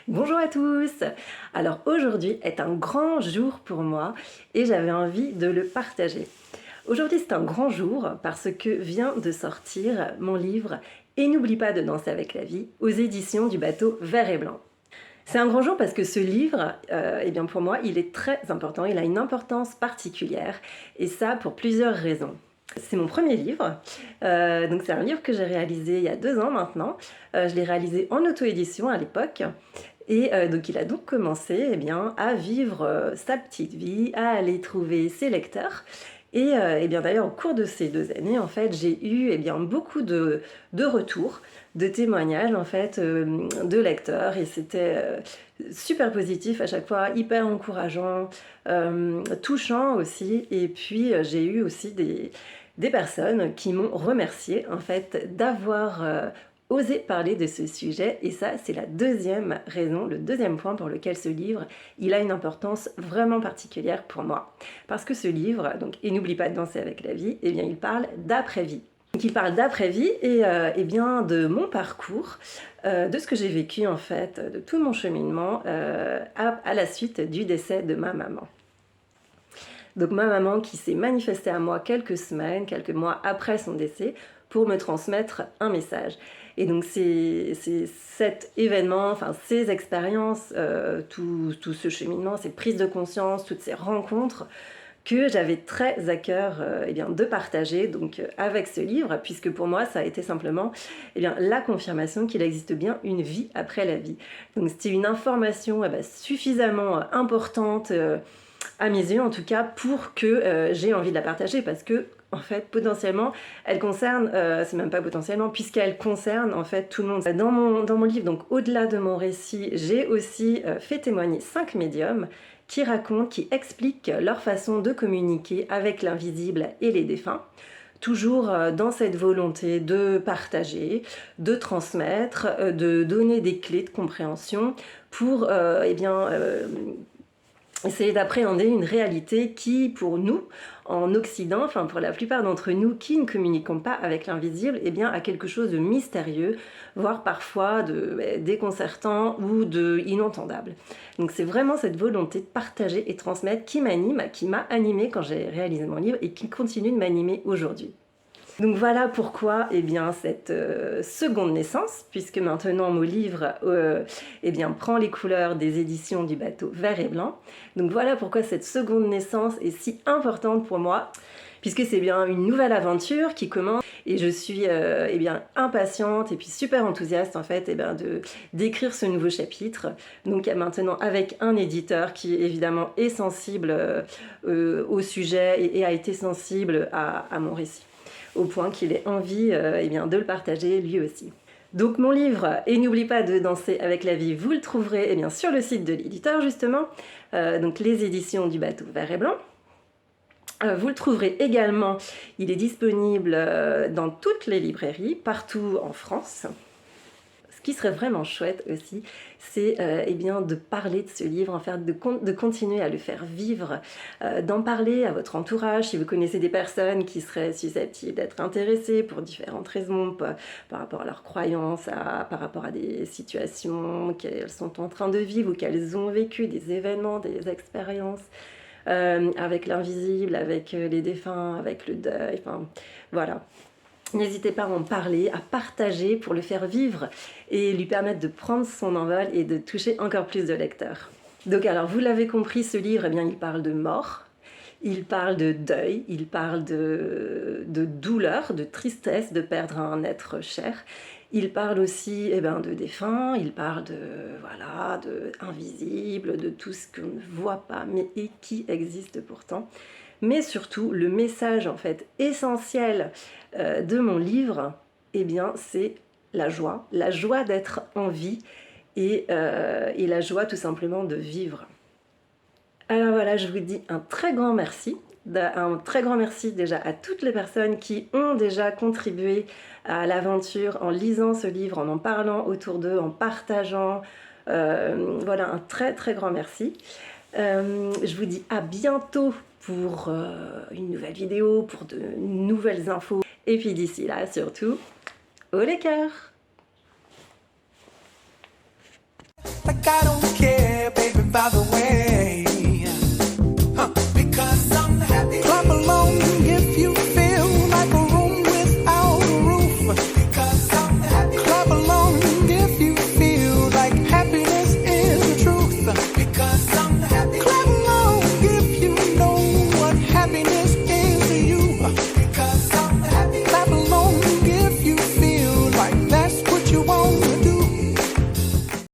Bonjour à tous! Alors aujourd'hui est un grand jour pour moi et j'avais envie de le partager. Aujourd'hui c'est un grand jour parce que vient de sortir mon livre Et n'oublie pas de danser avec la vie aux éditions du bateau Vert et Blanc. C'est un grand jour parce que ce livre, eh bien pour moi, il est très important, il a une importance particulière et ça pour plusieurs raisons. C'est mon premier livre, donc c'est un livre que j'ai réalisé il y a 2 ans maintenant. Je l'ai réalisé en auto-édition à l'époque et donc il a donc commencé à vivre sa petite vie, à aller trouver ses lecteurs. Et bien d'ailleurs au cours de ces 2 années, en fait, j'ai eu beaucoup de retours, de témoignages en fait, de lecteurs et c'était super positif à chaque fois, hyper encourageant, touchant aussi. Et puis j'ai eu aussi des personnes qui m'ont remercié en fait d'avoir osé parler de ce sujet, et ça c'est la deuxième raison, le deuxième point pour lequel ce livre il a une importance vraiment particulière pour moi. Parce que ce livre, donc Et n'oublie pas de danser avec la vie, eh bien il parle d'après-vie. Donc il parle d'après-vie et bien de mon parcours, de ce que j'ai vécu en fait, de tout mon cheminement à la suite du décès de ma maman. Donc ma maman qui s'est manifestée à moi quelques semaines, quelques mois après son décès pour me transmettre un message. Et donc c'est cet événement, enfin ces expériences, tout ce cheminement, ces prises de conscience, toutes ces rencontres que j'avais très à cœur de partager donc, avec ce livre, puisque pour moi ça a été simplement la confirmation qu'il existe bien une vie après la vie. Donc c'était une information suffisamment importante à mes yeux en tout cas, pour que j'ai envie de la partager, parce que en fait, potentiellement, elle concerne, c'est même pas potentiellement, puisqu'elle concerne en fait tout le monde. Dans mon livre, donc au-delà de mon récit, j'ai aussi fait témoigner 5 médiums qui racontent, qui expliquent leur façon de communiquer avec l'invisible et les défunts. Toujours dans cette volonté de partager, de transmettre, de donner des clés de compréhension pour essayer d'appréhender une réalité qui, pour nous, en Occident, enfin pour la plupart d'entre nous qui ne communiquons pas avec l'invisible, a quelque chose de mystérieux, voire parfois de déconcertant ou de inentendable. Donc c'est vraiment cette volonté de partager et transmettre qui m'anime, qui m'a animée quand j'ai réalisé mon livre et qui continue de m'animer aujourd'hui. Donc voilà pourquoi cette seconde naissance, puisque maintenant mon livre prend les couleurs des éditions du bateau Vert et Blanc. Donc voilà pourquoi cette seconde naissance est si importante pour moi, puisque c'est bien une nouvelle aventure qui commence et je suis impatiente et puis super enthousiaste en fait d'écrire ce nouveau chapitre. Donc maintenant avec un éditeur qui évidemment est sensible au sujet et a été sensible à mon récit, au point qu'il ait envie de le partager lui aussi. Donc mon livre Et n'oublie pas de danser avec la vie, vous le trouverez sur le site de l'éditeur justement, donc les éditions du bateau Vert et Blanc. Vous le trouverez également, il est disponible dans toutes les librairies, partout en France. Ce qui serait vraiment chouette aussi, c'est de parler de ce livre, en fait, de continuer à le faire vivre, d'en parler à votre entourage, si vous connaissez des personnes qui seraient susceptibles d'être intéressées pour différentes raisons, par rapport à leurs croyances, par rapport à des situations qu'elles sont en train de vivre ou qu'elles ont vécu, des événements, des expériences. Avec l'invisible, avec les défunts, avec le deuil, enfin voilà. N'hésitez pas à en parler, à partager pour le faire vivre et lui permettre de prendre son envol et de toucher encore plus de lecteurs. Donc alors vous l'avez compris, ce livre, il parle de mort, il parle de deuil, il parle de douleur, de tristesse de perdre un être cher. Il parle aussi de défunts, il parle de invisible, de tout ce qu'on ne voit pas mais et qui existe pourtant. Mais surtout, le message en fait essentiel de mon livre, c'est la joie d'être en vie et la joie tout simplement de vivre. Alors voilà, je vous dis un très grand merci déjà à toutes les personnes qui ont déjà contribué à l'aventure en lisant ce livre, en parlant autour d'eux, en partageant. Voilà, un très très grand merci. Je vous dis à bientôt pour une nouvelle vidéo, pour de nouvelles infos. Et puis d'ici là, surtout, haut les cœurs! I don't care, baby, by the way.